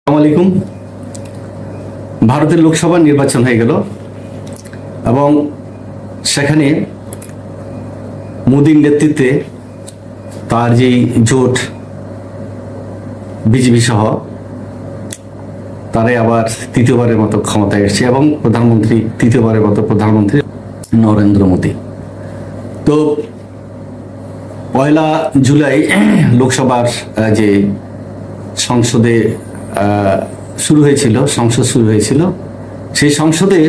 আসসালামু আলাইকুম। ভারতের লোকসভা নির্বাচন হয়ে গেল এবং সেখানে মোদীর নেতৃত্বে তার যেই জোট বিজেপি সহ তারাই আবার তৃতীয়বারের মতো ক্ষমতায় এসেছে এবং তৃতীয়বারের মতো প্রধানমন্ত্রী নরেন্দ্র মোদী। তো 1 জুলাই লোকসভার যে সংসদে সংসদ শুরু হয়েছিল, সেই সংসদে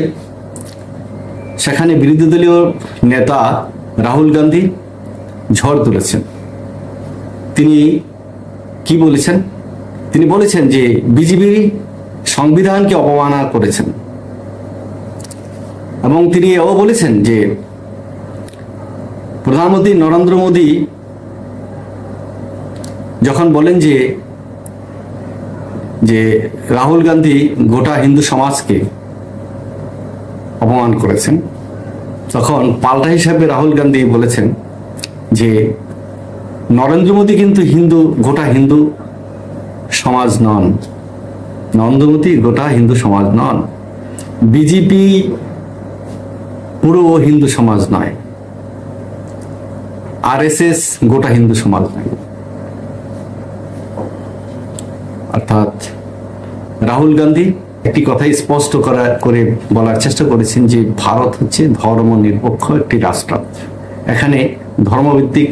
সেখানে বিরোধী দলীয় নেতা রাহুল গান্ধী ঝড় তুলেছেন। তিনি কি বলেছেন? তিনি বলেছেন যে বিজেপি সংবিধানকে অবমাননা করেছেন এবং তিনি এও বলেছেন যে প্রধানমন্ত্রী নরেন্দ্র মোদী যখন বলেন যে রাহুল গান্ধী গোটা হিন্দু সমাজকে অপমান করেছেন, তখন পাল্টা হিসাবে রাহুল গান্ধী বলেছেন যে নরেন্দ্র মোদী কিন্তু গোটা হিন্দু সমাজ নন, নরেন্দ্র মোদী গোটা হিন্দু সমাজ নন, বিজেপি পুরো হিন্দু সমাজ নয়, আরএসএস গোটা হিন্দু সমাজ নয়। অর্থাৎ রাহুল গান্ধী একটি কথাই স্পষ্ট করে বলার চেষ্টা করেছেন যে ভারত হচ্ছে ধর্মনিরপেক্ষ একটি রাষ্ট্র। এখানে ধর্মভিত্তিক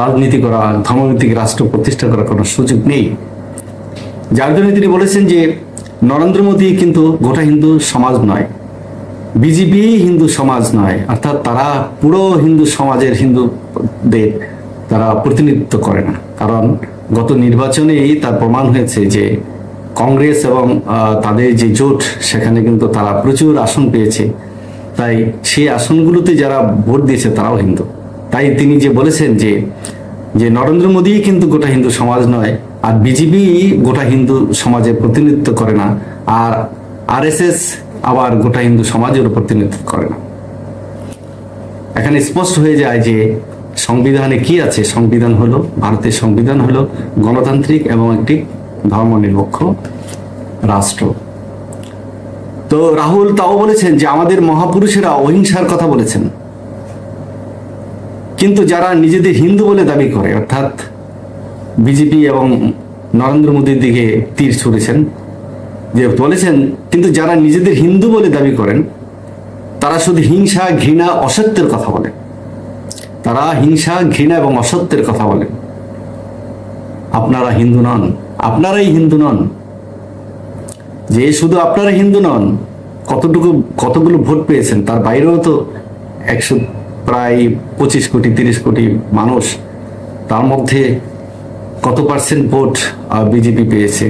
রাজনীতি করা, ধর্মভিত্তিক রাষ্ট্র প্রতিষ্ঠা করার কোনো সুযোগ নেই। যার জন্য তিনি বলেছেন যে নরেন্দ্র মোদী কিন্তু গোটা হিন্দু সমাজ নয়, বিজেপি হিন্দু সমাজ নয়, অর্থাৎ তারা পুরো হিন্দু সমাজের হিন্দুদের তারা প্রতিনিধিত্ব করে না। কারণ গত নির্বাচনেই তার প্রমাণ হয়েছে যে কংগ্রেস এবং তাদের যে জোট, সেখানে কিন্তু তারা প্রচুর আসন পেয়েছে, তাই সেই আসনগুলোতে যারা ভোট দিয়েছে তারাও হিন্দু। তাই তিনি যে বলেছেন যে নরেন্দ্র মোদী কিন্তু গোটা হিন্দু সমাজ নয়, আর বিজেপি গোটা হিন্দু সমাজের প্রতিনিধিত্ব করে না, আর আরএসএস আবার গোটা হিন্দু সমাজের প্রতিনিধিত্ব করে না। এখানে স্পষ্ট হয়ে যায় যে সংবিধানে কি আছে। ভারতের সংবিধান হলো গণতান্ত্রিক এবং একটি ধর্মনিরপেক্ষ রাষ্ট্র। তো রাহুল তাও বলেছেন যে আমাদের মহাপুরুষেরা অহিংসার কথা বলেছেন, কিন্তু যারা নিজেদের হিন্দু বলে দাবি করে, অর্থাৎ বিজেপি এবং নরেন্দ্র মোদীর দিকে তীর ছুঁড়েছেন, যে বলেছেন কিন্তু যারা নিজেদের হিন্দু বলে দাবি করেন তারা শুধু হিংসা, ঘৃণা, অসত্যের কথা বলেন। তারা হিংসা, ঘৃণা এবং অসত্যের কথা বলেন। আপনারা হিন্দু নন, আপনারাই হিন্দু নন। যে শুধু আপনারা হিন্দু নন, কতগুলো ভোট পেয়েছেন, তার বাইরেও তো প্রায় 25 কোটি 30 কোটি মানুষ, তার মধ্যে কত পার্সেন্ট ভোট বিজেপি পেয়েছে,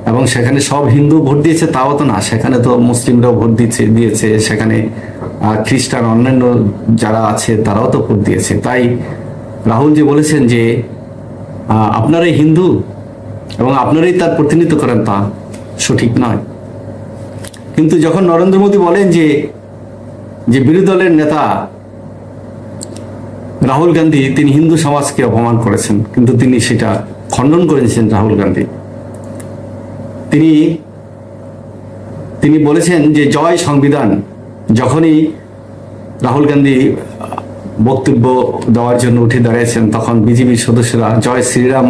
এবং সেখানে সব হিন্দু ভোট দিয়েছে তাও তো না, সেখানে তো মুসলিমরাও ভোট দিয়েছে, সেখানে খ্রিস্টান অন্যান্য যারা আছে তারাও তো ভোট দিয়েছে। তাই রাহুল যে বলেছেন যে আপনারাই হিন্দু এবং আপনারাই তার প্রতিনিধিত্ব করেন, তা সঠিক নয়। কিন্তু যখন নরেন্দ্র মোদী বলেন যে বিরোধী দলের নেতা রাহুল গান্ধী তিনি হিন্দু সমাজকে অপমান করেছেন, কিন্তু তিনি সেটা খণ্ডন করেছেন। রাহুল গান্ধী তিনি বলেছেন যে জয় সংবিধান। যখনই রাহুল গান্ধী বক্তব্য দেওয়ার জন্য উঠে দাঁড়িয়েছেন, তখন বিজেপির সদস্যরা জয় শ্রীরাম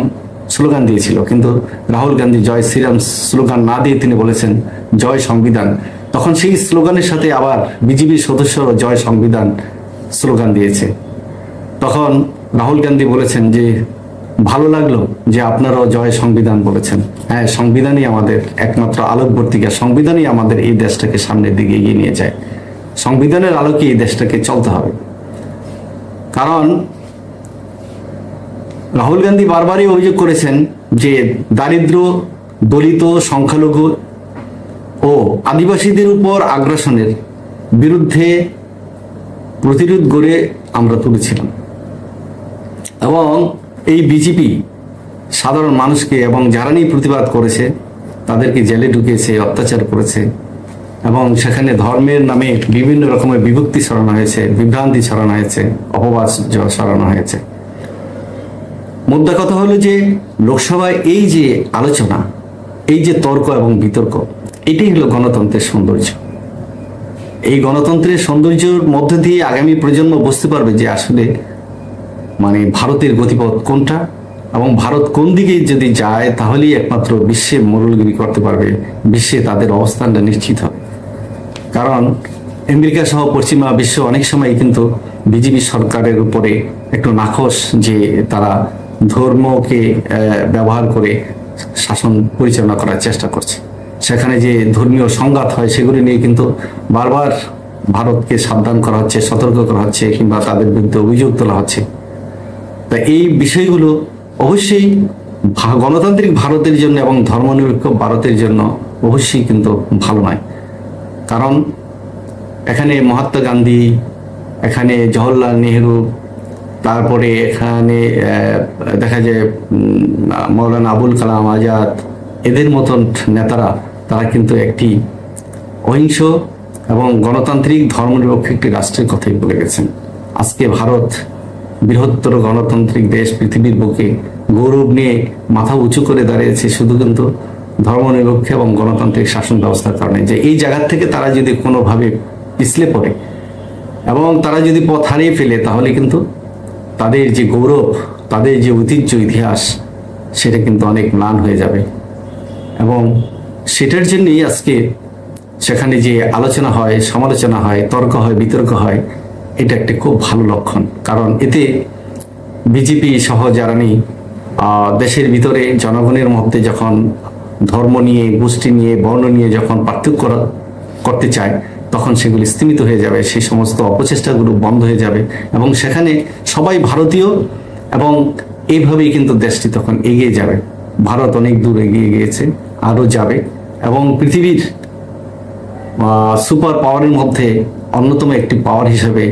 স্লোগান দিয়েছিল, কিন্তু রাহুল গান্ধী জয় শ্রীরাম স্লোগান না দিয়ে তিনি বলেছেন জয় সংবিধান। তখন সেই স্লোগানের সাথে আবার বিজেপির সদস্যরা জয় সংবিধান স্লোগান দিয়েছে। তখন রাহুল গান্ধী বলেছেন যে ভালো লাগলো যে আপনারাও জয় সংবিধান বলেছেন। হ্যাঁ, সংবিধানই আমাদের একমাত্র আলোকবর্তিকা, সংবিধানই আমাদের এই দেশটাকে সামনের দিকে এগিয়ে নিয়ে যায়। সংবিধানের আলোকে এই দেশটাকে চলতে হবে। কারণ রাহুল গান্ধী বারবারই অভিযোগ করেছেন যে দারিদ্র, দলিত, সংখ্যালঘু ও আদিবাসীদের উপর আগ্রাসনের বিরুদ্ধে প্রতিরোধ গড়ে আমরা তুলেছিলাম, এবং এই বিজেপি সাধারণ মানুষকে এবং যারা নিয়ে প্রতিবাদ করেছে তাদেরকে জেলে ঢুকিয়েছে, অত্যাচার করেছে, এবং সেখানে ধর্মের নামে বিভিন্ন রকমের বিভক্তি ছড়ানো হয়েছে, বিভ্রান্তি ছড়ানো হয়েছে, অপবাদ ছড়ানো হয়েছে। মোদ্দা কথা হলো যে লোকসভায় এই যে আলোচনা, এই যে তর্ক এবং বিতর্ক, এটাই হলো গণতন্ত্রের সৌন্দর্য। এই গণতন্ত্রের সৌন্দর্যের মধ্যে দিয়ে আগামী প্রজন্ম বুঝতে পারবে যে আসলে মানে ভারতের গতিপথ কোনটা, এবং ভারত কোন দিকে যদি যায় তাহলেই একমাত্র বিশ্বে মোড়লগিরি করতে পারবে, বিশ্বে তাদের অবস্থানটা নিশ্চিত হবে। কারণ আমেরিকা সহ পশ্চিমা বিশ্ব অনেক সময় কিন্তু বিজেপি সরকারের উপরে একটু নাখোশ, যে তারা ধর্মকে ব্যবহার করে শাসন পরিচালনা করার চেষ্টা করছে। সেখানে যে ধর্মীয় সংঘাত হয় সেগুলি নিয়ে কিন্তু বারবার ভারতকে সাবধান করা হচ্ছে, সতর্ক করা হচ্ছে, কিংবা তাদের বিরুদ্ধে অভিযোগ তোলা হচ্ছে। তা এই বিষয়গুলো অবশ্যই গণতান্ত্রিক ভারতের জন্য এবং ধর্মনিরপেক্ষ ভারতের জন্য অবশ্যই কিন্তু ভালো নয়। কারণ এখানে মহাত্মা গান্ধী, এখানে জওহরলাল নেহরু, তারপরে এখানে দেখা যায় মৌলানা আবুল কালাম আজাদ, এদের মতন নেতারা তারা কিন্তু একটি অহিংস এবং গণতান্ত্রিক ধর্মনিরপেক্ষ একটি রাষ্ট্রের কথাই বলে গেছেন। আজকে ভারত বৃহত্তর গণতান্ত্রিক দেশ, পৃথিবীর বুকে গৌরব নিয়ে মাথা উঁচু করে দাঁড়িয়েছে শুধু কিন্তু ধর্মনিরপেক্ষ এবং গণতান্ত্রিক শাসন ব্যবস্থার কারণে। যে এই জায়গা থেকে তারা যদি কোনোভাবে পিছলে পড়ে এবং তারা যদি পথ হারিয়ে ফেলে, তাহলে কিন্তু তাদের যে গৌরব, তাদের যে ঐতিহ্য, ইতিহাস, সেটা কিন্তু অনেক ম্লান হয়ে যাবে। এবং সেটার জন্যই আজকে সেখানে যে আলোচনা হয়, সমালোচনা হয়, তর্ক হয়, বিতর্ক হয়, এটা একটি খুব ভালো লক্ষণ। কারণ এতে বিজেপি সহ যারা নেই দেশের ভিতরে জনগণের মধ্যে যখন ধর্ম নিয়ে, গোষ্ঠী নিয়ে, বর্ণ নিয়ে যখন পার্থক্য করতে চায়, তখন সেগুলি স্তীমিত হয়ে যাবে, সেই সমস্ত অপচেষ্টাগুলো বন্ধ হয়ে যাবে, এবং সেখানে সবাই ভারতীয়, এবং এইভাবেই কিন্তু দেশটি তখন এগিয়ে যাবে। ভারত অনেক দূর এগিয়ে গিয়েছে, আরও যাবে, এবং পৃথিবীর সুপার পাওয়ারের মধ্যে অন্যতম একটি পাওয়ার হিসেবে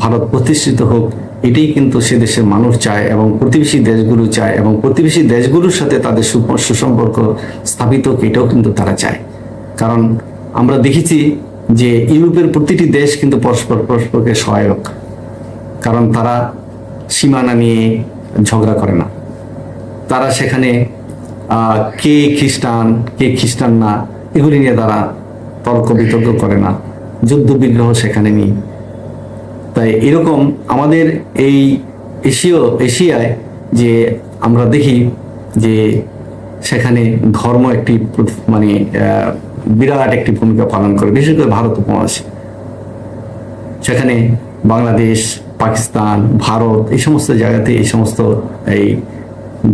ভারত প্রতিষ্ঠিত হোক, এটাই কিন্তু সে দেশের মানুষ চায়, এবং প্রতিবেশী দেশগুলো চায়, এবং প্রতিবেশী দেশগুলোর সাথে তাদের সুসম্পর্ক স্থাপিত হোক, এটাও কিন্তু তারা চায়। কারণ আমরা দেখেছি যে ইউরোপের প্রতিটি দেশ কিন্তু পরস্পরকে সহায়ক, কারণ তারা সীমানা নিয়ে ঝগড়া করে না, তারা সেখানে কে খ্রিস্টান না, এগুলি নিয়ে তারা তর্ক বিতর্ক করে না, যুদ্ধ বিগ্রহ সেখানে নেই। তাই এরকম আমাদের এই এশিয়ায় যে আমরা দেখি যে সেখানে ধর্ম একটি মানে বিরাট একটি ভূমিকা পালন করে, বিশেষ করে ভারত উপমহাদেশে। সেখানে বাংলাদেশ, পাকিস্তান, ভারত, এই সমস্ত জায়গাতে এই সমস্ত এই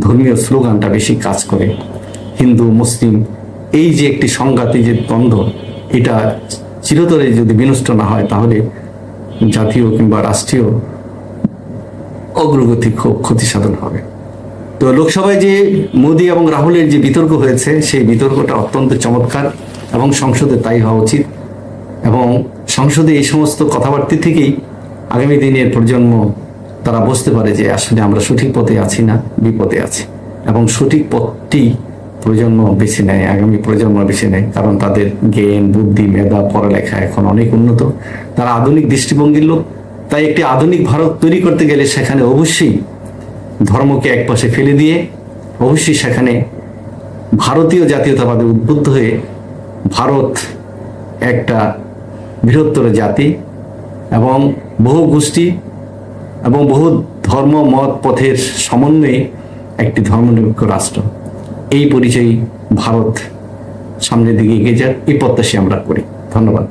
ধর্মীয় স্লোগানটা বেশি কাজ করে। হিন্দু মুসলিম এই যে একটি সংঘাত, এই যে দ্বন্দ্ব, এটা চিরতরে যদি বিনষ্ট না হয়, তাহলে জাতীয় কিংবা রাষ্ট্রীয় অগ্রগতি খুব ক্ষতি সাধন হবে। তো লোকসভায় যে মোদি এবং রাহুলের যে বিতর্ক হয়েছে, সেই বিতর্কটা অত্যন্ত চমৎকার, এবং সংসদে তাই হওয়া উচিত। এবং সংসদে এই সমস্ত কথাবার্তা থেকেই আগামী দিনের প্রজন্ম তারা বুঝতে পারে যে আসলে আমরা সঠিক পথে আছি না বিপদে আছি, এবং সঠিক পথটি প্রজন্ম বেছে নেয়, আগামী প্রজন্ম বেছে নেয়। কারণ তাদের জ্ঞান, বুদ্ধি, মেধা, পড়ালেখা এখন অনেক উন্নত, তারা আধুনিক দৃষ্টিভঙ্গির লোক। তাই একটি আধুনিক ভারত তৈরি করতে গেলে সেখানে অবশ্যই ধর্মকে একপাশে ফেলে দিয়ে অবশ্যই সেখানে ভারতীয় জাতীয়তাবাদে উদ্বুদ্ধ হয়ে ভারত একটা বৃহত্তর জাতি এবং বহু গোষ্ঠী এবং বহু ধর্ম মত পথের সমন্বয়ে একটি ধর্মনিরপেক্ষ রাষ্ট্র, এই পরিচয় ভারত সামনের দিকে এগিয়ে যাক, এই প্রত্যাশা আমরা করি। ধন্যবাদ।